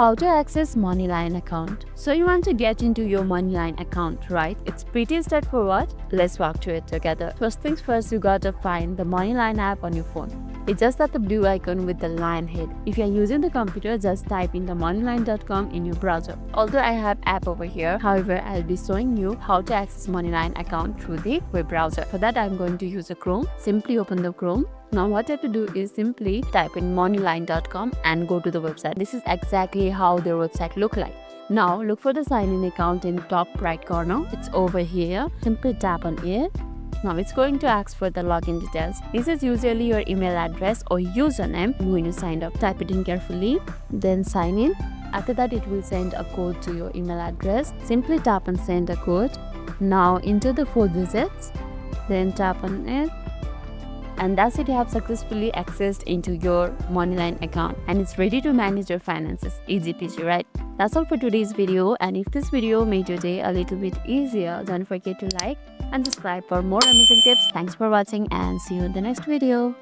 How to access Moneylion account. So you want to get into your Moneylion account, right? It's pretty straightforward. Let's walk through it together. First things first, you gotta find the Moneylion app on your phone. It's just at the blue icon with the lion head. If you're using the computer, just type in the moneylion.com in your browser. Although I have app over here, however, I'll be showing you how to access Moneylion account through the web browser. For that, I'm going to use a Chrome. Simply open the Chrome. Now what you have to do is simply type in moneylion.com and go to the website. This is exactly how their website look like. Now look for the sign in account in top right corner. It's over here. Simply tap on it. Now it's going to ask for the login details. This is usually your email address or username when you signed up. Type it in carefully, then sign in. After that, it will send a code to your email address. Simply tap and send a code. Now enter the 4 digits, then tap on it. And that's it, you have successfully accessed into your Moneylion account and it's ready to manage your finances. Easy peasy, right? That's all for today's video, and if this video made your day a little bit easier, don't forget to like and subscribe for more amazing tips. Thanks for watching and see you in the next video.